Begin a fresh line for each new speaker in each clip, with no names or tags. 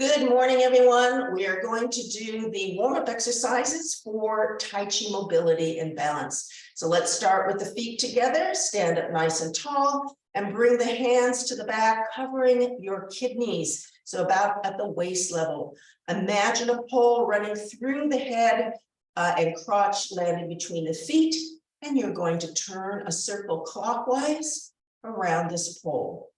Good morning, everyone. We are going to do the warm-up exercises for Tai Chi mobility and balance. So let's start with the feet together, stand up nice and tall, and bring the hands to the back, covering your kidneys. So about at the waist level. Imagine a pole running through the head and crotch landing between the feet, and you're going to turn a circle clockwise around this pole.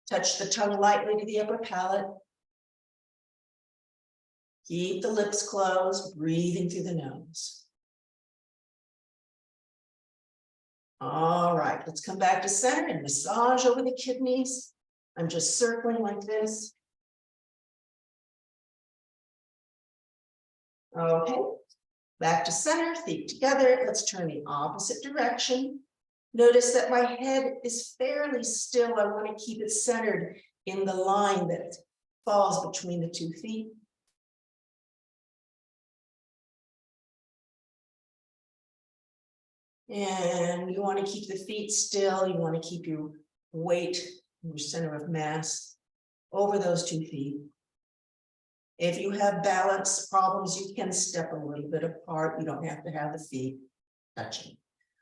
Touch the tongue lightly to the upper palate. Keep the lips closed, breathing through the nose. All right, let's come back to center and massage over the kidneys. I'm just circling like this. Okay, back to center, feet together. Let's turn the opposite direction. Notice that my head is fairly still. I want to keep it centered in the line that falls between the two feet. And you want to keep the feet still. You want to keep your weight, your center of mass, over those 2 feet. If you have balance problems, you can step a little bit apart. You don't have to have the feet touching.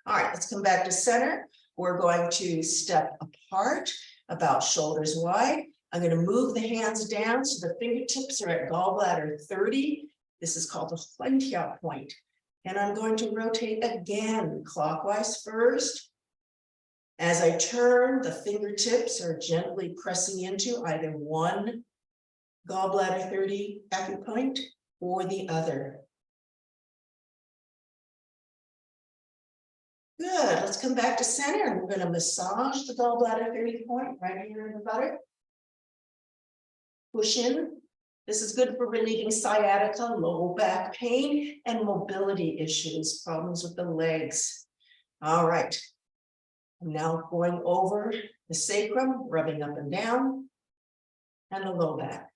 All right, let's come back to center. We're going to step apart about shoulders wide. I'm going to move the hands down so the fingertips are at gallbladder 30. This is called a Huantia point. And I'm going to rotate again clockwise first. As I turn, the fingertips are gently pressing into either one gallbladder 30 acupoint or the other. Good, let's come back to center and we're going to massage the gallbladder 30 point right here in the butter. Push in. This is good for relieving sciatica, low back pain, and mobility issues, problems with the legs. All right, I'm now going over the sacrum, rubbing up and down, and the low back.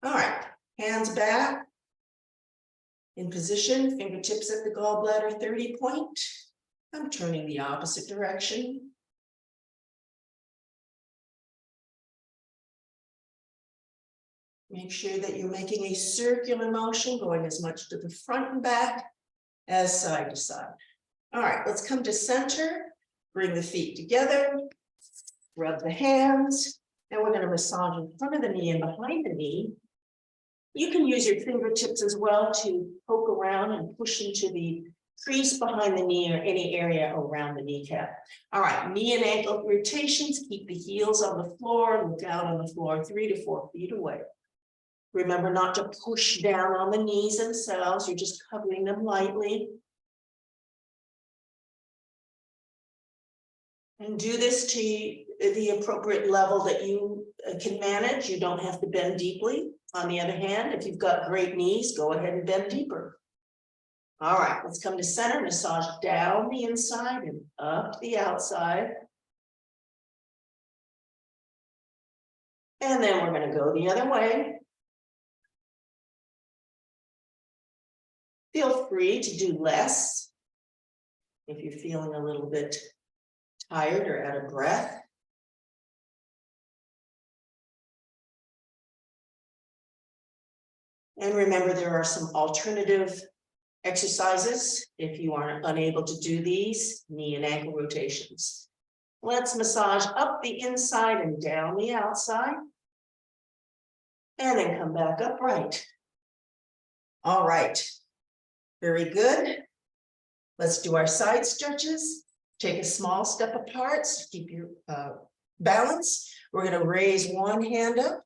All right, hands back in position, fingertips at the gallbladder 30 point. I'm turning the opposite direction. Make sure that you're making a circular motion, going as much to the front and back as side to side. All right, let's come to center. Bring the feet together, rub the hands, and we're going to massage in front of the knee and behind the knee. You can use your fingertips as well to poke around and push into the crease behind the knee or any area around the kneecap. All right, knee and ankle rotations. Keep the heels on the floor, look out on the floor 3 to 4 feet away. Remember not to push down on the knees themselves. You're just covering them lightly. And do this to the appropriate level that you can manage. You don't have to bend deeply. On the other hand, if you've got great knees, go ahead and bend deeper. All right, let's come to center, massage down the inside and up the outside. And then we're going to go the other way. Feel free to do less if you're feeling a little bit tired or out of breath. And remember, there are some alternative exercises if you are unable to do these knee and ankle rotations. Let's massage up the inside and down the outside. And then come back upright. All right. Very good. Let's do our side stretches. Take a small step apart, so keep your balance. We're going to raise one hand up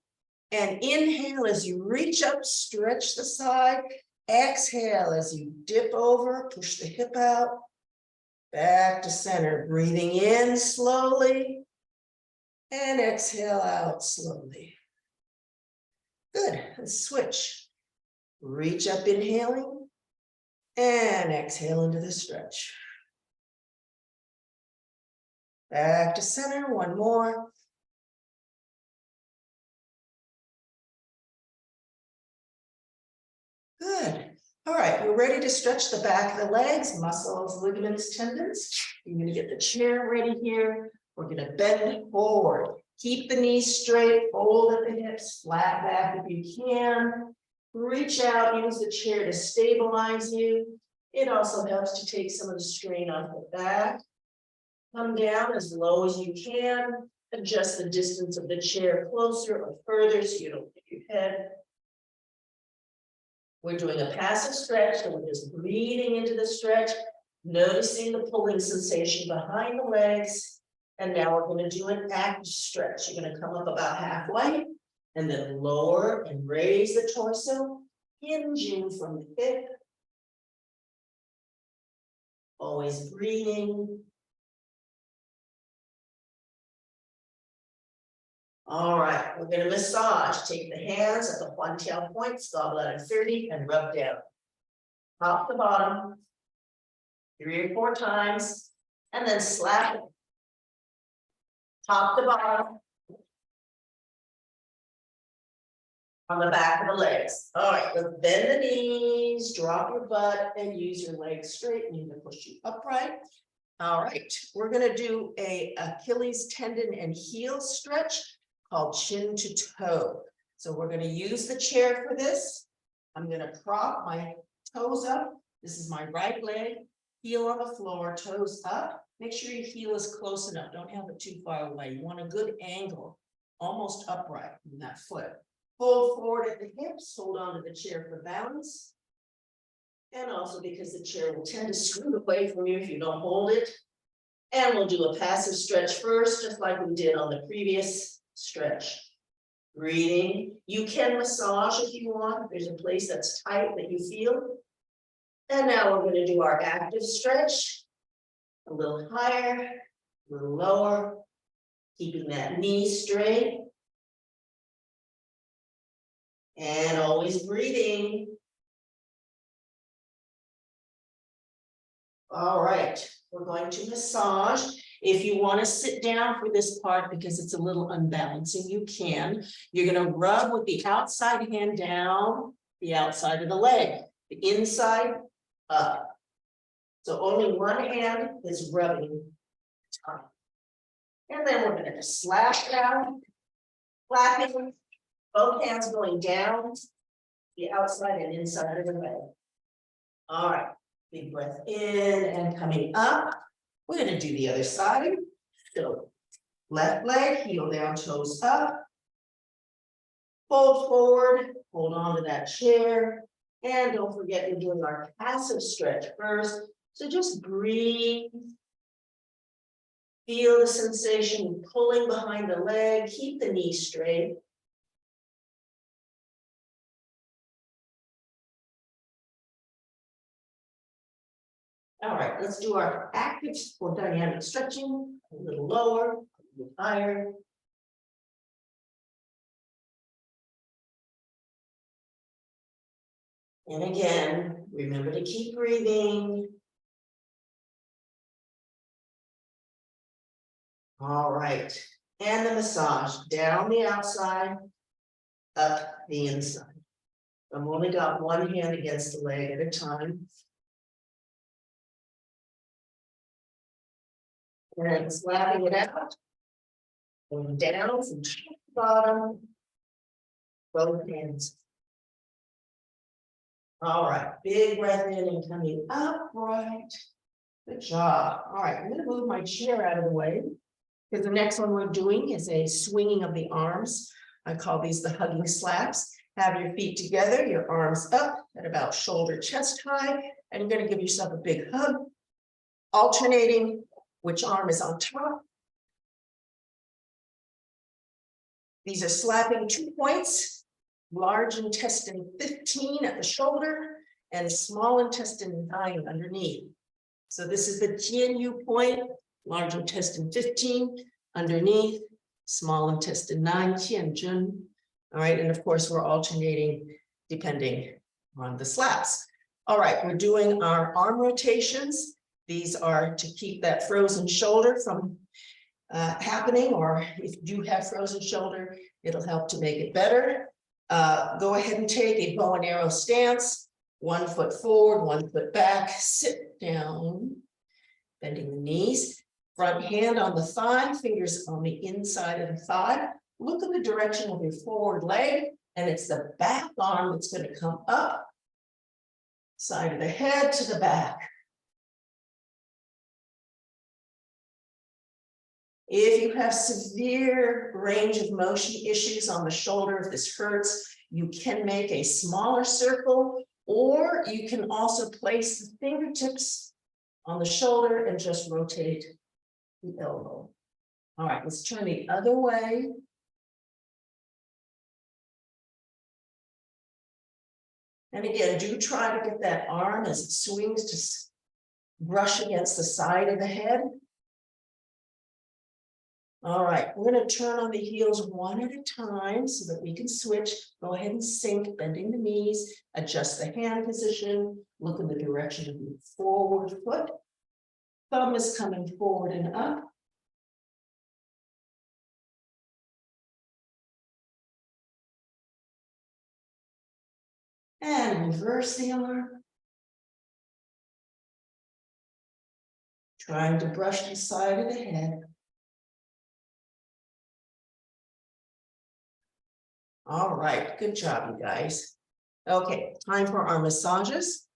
and inhale as you reach up, stretch the side. Exhale as you dip over, push the hip out. Back to center, breathing in slowly and exhale out slowly. Good, let's switch. Reach up, inhaling and exhale into the stretch. Back to center, one more. Good. All right, we're ready to stretch the back of the legs, muscles, ligaments, tendons. You're going to get the chair ready here. We're going to bend forward. Keep the knees straight, fold at the hips, flat back if you can. Reach out, use the chair to stabilize you. It also helps to take some of the strain off the back. Come down as low as you can. Adjust the distance of the chair closer or further so you don't hit your head. We're doing a passive stretch, so we're just breathing into the stretch, noticing the pulling sensation behind the legs. And now we're going to do an active stretch. You're going to come up about halfway and then lower and raise the torso, hinging from the hip. Always breathing. All right, we're going to massage. Take the hands at the one-tail points, gallbladder 30, and rub down. Top to bottom, 3 or 4 times, and then slap it. Top to bottom. On the back of the legs. All right, let's bend the knees, drop your butt, and use your legs straight. Need to push you upright. All right, we're going to do a Achilles tendon and heel stretch called chin to toe. So we're going to use the chair for this. I'm going to prop my toes up. This is my right leg, heel on the floor, toes up. Make sure your heel is close enough. Don't have it too far away. You want a good angle, almost upright in that foot. Fold forward at the hips, hold on to the chair for balance. And also because the chair will tend to scoot away from you if you don't hold it. And we'll do a passive stretch first, just like we did on the previous stretch. Breathing. You can massage if you want, if there's a place that's tight that you feel. And now we're going to do our active stretch. A little higher, a little lower, keeping that knee straight. And always breathing. All right, we're going to massage. If you want to sit down for this part because it's a little unbalancing, you can. You're going to rub with the outside hand down the outside of the leg, the inside up. So only one hand is rubbing. And then we're going to slap down, flapping, both hands going down the outside and inside of the leg. All right, big breath in and coming up. We're going to do the other side. So left leg, heel down, toes up. Fold forward, hold on to that chair. And don't forget we're doing our passive stretch first. So just breathe. Feel the sensation pulling behind the leg. Keep the knee straight. All right, let's do our active or dynamic stretching. A little lower, a little higher. And again, remember to keep breathing. All right, and the massage down the outside, up the inside. I've only got one hand against the leg at a time. And slapping it out. Going down from top to bottom. Both hands. All right, big breath in and coming upright. Good job. All right, I'm going to move my chair out of the way because the next one we're doing is a swinging of the arms. I call these the hugging slaps. Have your feet together, your arms up at about shoulder chest high, and you're going to give yourself a big hug, alternating which arm is on top. These are slapping 2 points, large intestine 15 at the shoulder and small intestine 9 underneath. So this is the Jian point, large intestine 15 underneath, small intestine 9, Tianjun. All right, and of course we're alternating depending on the slaps. All right, we're doing our arm rotations. These are to keep that frozen shoulder from happening, or if you do have frozen shoulder, it'll help to make it better. Go ahead and take a bow and arrow stance, 1 foot forward, 1 foot back, sit down, bending the knees. Front hand on the thigh, fingers on the inside of the thigh. Look in the direction of your forward leg, and it's the back arm that's going to come up, side of the head to the back. If you have severe range of motion issues on the shoulder, if this hurts, you can make a smaller circle, or you can also place the fingertips on the shoulder and just rotate the elbow. All right, let's turn the other way. And again, do try to get that arm as it swings to brush against the side of the head. All right, we're going to turn on the heels one at a time so that we can switch. Go ahead and sink, bending the knees, adjust the hand position, look in the direction of your forward foot. Thumb is coming forward and up. And reverse the arm. Trying to brush the side of the head. All right, good job, you guys. Okay, time for our massages.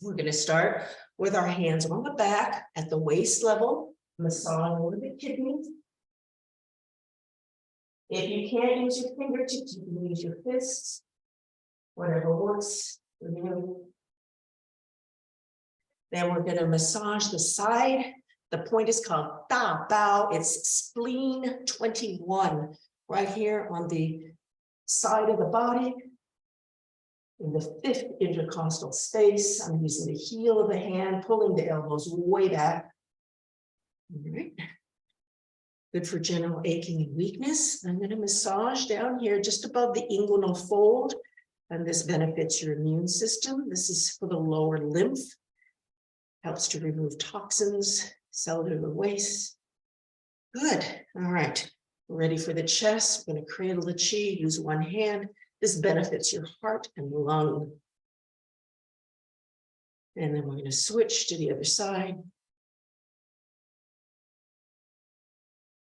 We're going to start with our hands on the back at the waist level, massage over the kidneys. If you can't use your fingertips, you can use your fists, whatever works for you. Then we're going to massage the side. The point is called Da Bao. It's spleen 21. Right here on the side of the body, in the 5th intercostal space. I'm using the heel of the hand, pulling the elbows way back. All right. Good for general aching and weakness. I'm going to massage down here just above the inguinal fold, and this benefits your immune system. This is for the lower lymph, helps to remove toxins, cellular waste. Good. All right. Ready for the chest. I'm going to cradle the chi, use one hand. This benefits your heart and lung. And then we're going to switch to the other side.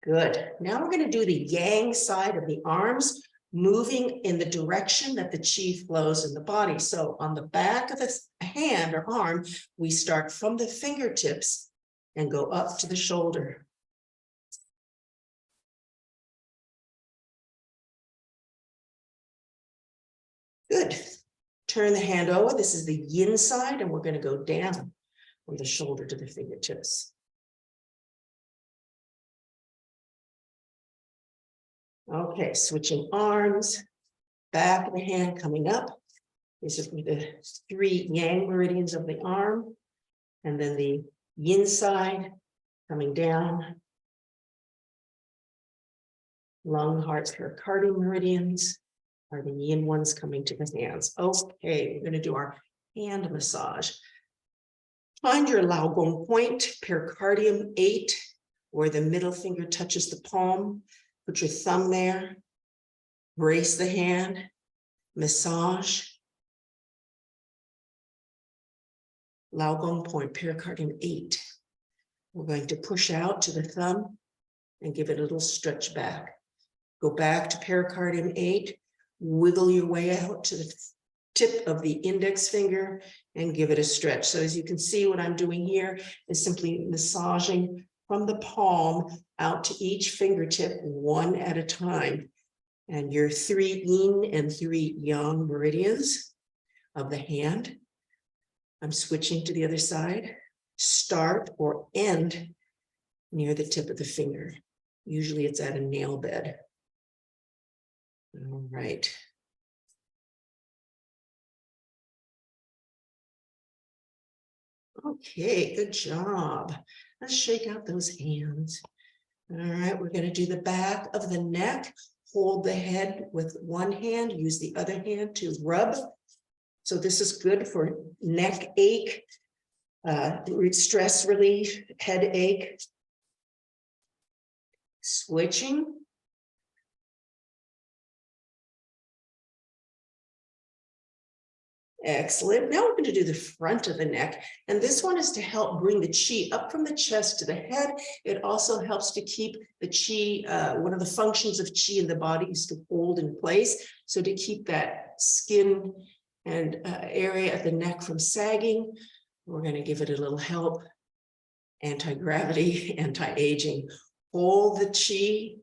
Good. Now we're going to do the yang side of the arms, moving in the direction that the chi flows in the body. So on the back of the hand or arm, we start from the fingertips and go up to the shoulder. Good. Turn the hand over. This is the yin side, and we're going to go down from the shoulder to the fingertips. Okay, switching arms, back of the hand coming up. These are the 3 yang meridians of the arm, and then the yin side coming down. Lung, heart, pericardium meridians are the yin ones coming to the hands. Okay, we're going to do our hand massage. Find your Lao Gong point, pericardium 8, where the middle finger touches the palm. Put your thumb there. Brace the hand. Massage. Lao Gong point, pericardium 8. We're going to push out to the thumb and give it a little stretch back. Go back to pericardium 8. Wiggle your way out to the tip of the index finger and give it a stretch. So as you can see, what I'm doing here is simply massaging from the palm out to each fingertip one at a time. And your 3 yin and 3 yang meridians of the hand. I'm switching to the other side. Start or end near the tip of the finger. Usually it's at a nail bed. All right. Okay, good job. Let's shake out those hands. All right, we're going to do the back of the neck. Hold the head with one hand, use the other hand to rub. So this is good for neck ache, stress relief, headache. Switching. Excellent. Now we're going to do the front of the neck. And this one is to help bring the chi up from the chest to the head. It also helps to keep the chi, one of the functions of chi in the body is to hold in place. So to keep that skin and area at the neck from sagging, we're going to give it a little help. Anti-gravity, anti-aging. Hold the chi,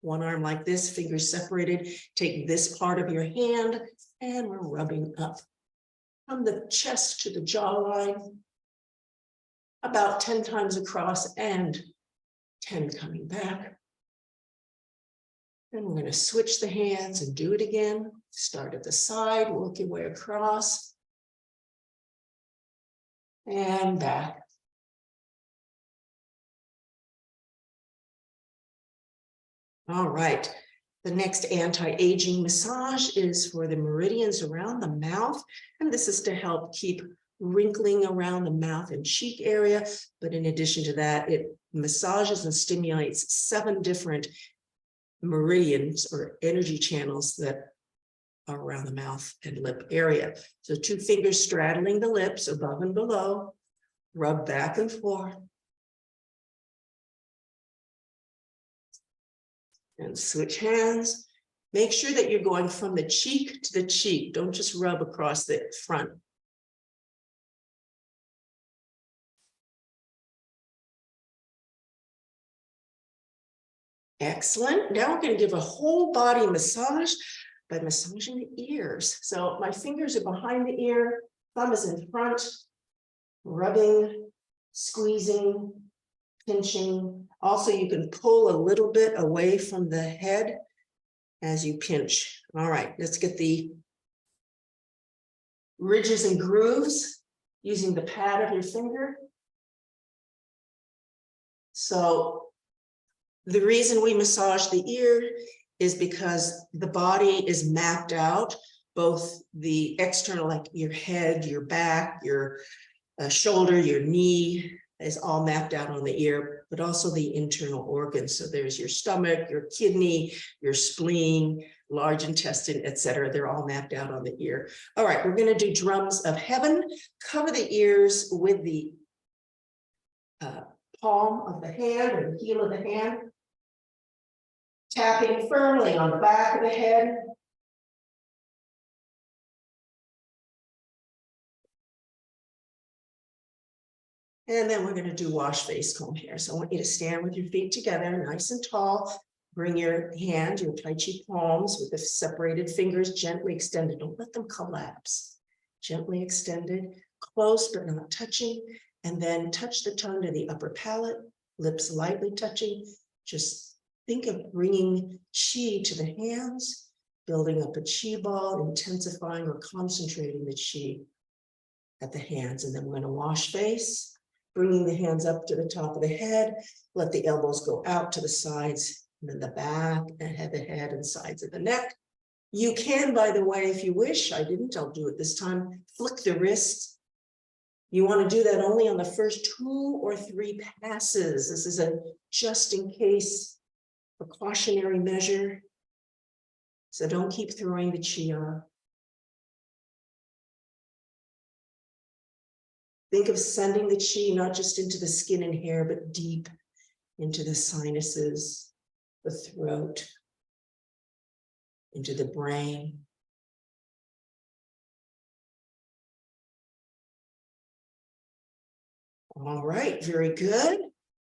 one arm like this, fingers separated. Take this part of your hand and we're rubbing up from the chest to the jawline, about 10 times across and 10 coming back. Then we're going to switch the hands and do it again. Start at the side, work your way across and back. All right. The next anti-aging massage is for the meridians around the mouth. And this is to help keep wrinkling around the mouth and cheek area. But in addition to that, it massages and stimulates 7 different meridians or energy channels that are around the mouth and lip area. So 2 fingers straddling the lips above and below, rub back and forth. And switch hands. Make sure that you're going from the cheek to the cheek. Don't just rub across the front. Excellent. Now we're going to give a whole body massage by massaging the ears. So my fingers are behind the ear, thumb is in front, rubbing, squeezing, pinching. Also, you can pull a little bit away from the head as you pinch. All right, let's get the ridges and grooves using the pad of your finger. So the reason we massage the ear is because the body is mapped out, both the external, like your head, your back, your shoulder, your knee, is all mapped out on the ear, but also the internal organs. So there's your stomach, your kidney, your spleen, large intestine, etc. They're all mapped out on the ear. All right, we're going to do drums of heaven. Cover the ears with the palm of the hand or the heel of the hand. Tapping firmly on the back of the head. And then we're going to do wash face comb here. So I want you to stand with your feet together, nice and tall. Bring your hand, your Tai Chi palms with the separated fingers gently extended. Don't let them collapse. Gently extended, close but not touching. And then touch the tongue to the upper palate, lips lightly touching. Just think of bringing chi to the hands, building up a chi ball, intensifying or concentrating the chi at the hands. And then we're going to wash face. Bringing the hands up to the top of the head, let the elbows go out to the sides, and then the back, and the head and sides of the neck. You can, by the way, if you wish, I didn't, I'll do it this time, flick the wrists. You want to do that only on the first 2 or 3 passes. This is a just in case precautionary measure. So don't keep throwing the chi on. Think of sending the chi not just into the skin and hair, but deep into the sinuses, the throat, into the brain. All right, very good.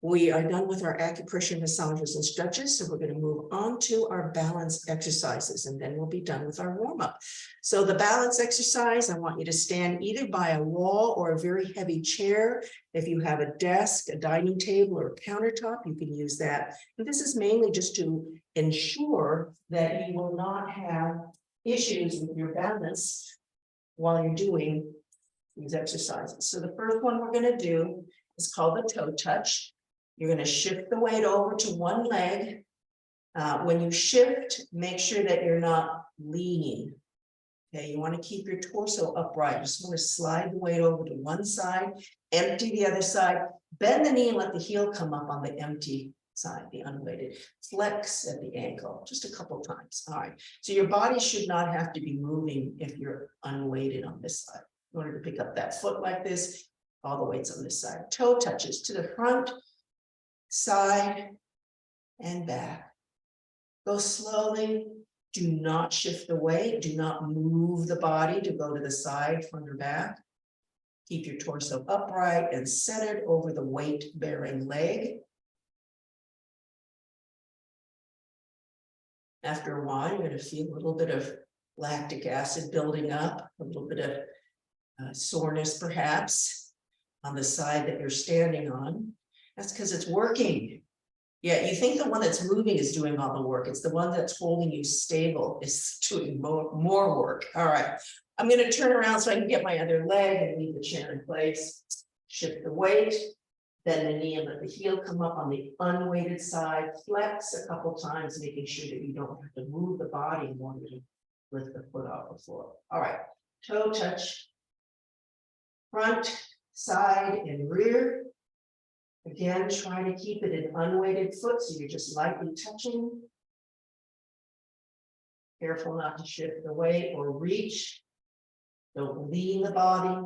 We are done with our acupressure massages and stretches, so we're going to move on to our balance exercises, and then we'll be done with our warm-up. So the balance exercise, I want you to stand either by a wall or a very heavy chair. If you have a desk, a dining table, or a countertop, you can use that. And this is mainly just to ensure that you will not have issues with your balance while you're doing these exercises. So the first one we're going to do is called the toe touch. You're going to shift the weight over to one leg. When you shift, make sure that you're not leaning. Okay, you want to keep your torso upright. You just want to slide the weight over to one side, empty the other side, bend the knee and let the heel come up on the empty side, the unweighted. Flex at the ankle, just a couple times. All right. So your body should not have to be moving if you're unweighted on this side. In order to pick up that foot like this, all the weight's on this side. Toe touches to the front, side, and back. Go slowly. Do not shift the weight. Do not move the body to go to the side, front or back. Keep your torso upright and centered over the weight-bearing leg. After a while, you're going to feel a little bit of lactic acid building up, a little bit of soreness perhaps on the side that you're standing on. That's because it's working. Yeah, you think the one that's moving is doing all the work. It's the one that's holding you stable is doing more work. All right, I'm going to turn around so I can get my other leg and leave the chair in place. Shift the weight, bend the knee and let the heel come up on the unweighted side. Flex a couple times, making sure that you don't have to move the body in order to lift the foot off the floor. All right, toe touch, front, side, and rear. Again, try to keep it an unweighted foot, so you're just lightly touching. Careful not to shift the weight or reach. Don't lean the body.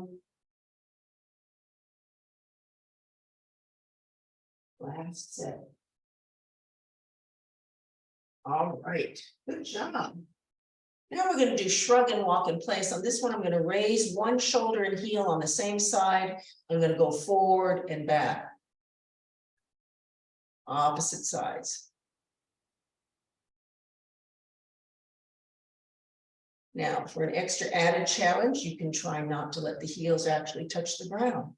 Last set. All right, good job. Now we're going to do shrug and walk in place. On this one, I'm going to raise one shoulder and heel on the same side. I'm going to go forward and back. Opposite sides. Now, for an extra added challenge, you can try not to let the heels actually touch the ground.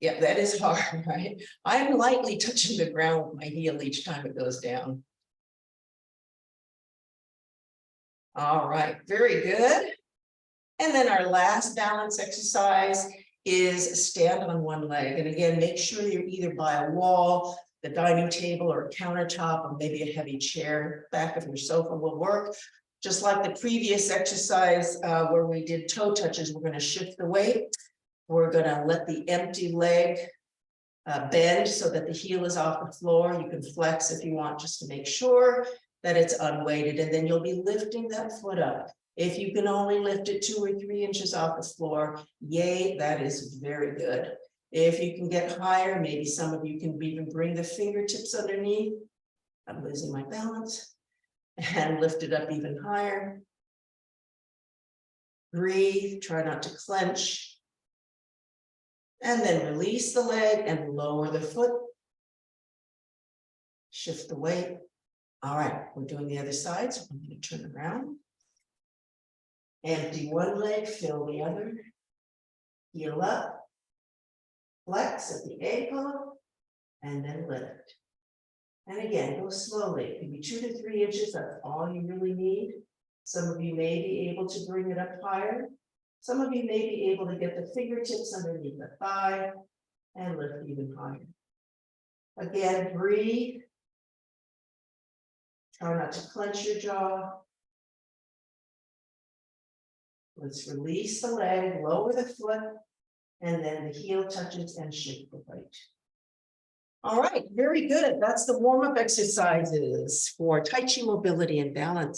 Yeah, that is hard, right? I'm lightly touching the ground with my heel each time it goes down. All right, very good. And then our last balance exercise is stand on one leg. And again, make sure you're either by a wall, the dining table, or a countertop, or maybe a heavy chair. Back of your sofa will work. Just like the previous exercise where we did toe touches, we're going to shift the weight. We're going to let the empty leg bend so that the heel is off the floor. You can flex if you want, just to make sure that it's unweighted, and then you'll be lifting that foot up. If you can only lift it 2 or 3 inches off the floor, yay, that is very good. If you can get higher, maybe some of you can even bring the fingertips underneath. I'm losing my balance. And lift it up even higher. Breathe, try not to clench. And then release the leg and lower the foot. Shift the weight. All right, we're doing the other side, so I'm going to turn around. Empty one leg, fill the other. Heel up. Flex at the ankle, and then lift. And again, go slowly. It can be 2 to 3 inches, that's all you really need. Some of you may be able to bring it up higher. Some of you may be able to get the fingertips underneath the thigh and lift even higher. Again, breathe. Try not to clench your jaw. Let's release the leg, lower the foot, and then the heel touches and shift the weight. All right, very good. That's the warm-up exercises for Tai Chi mobility and balance.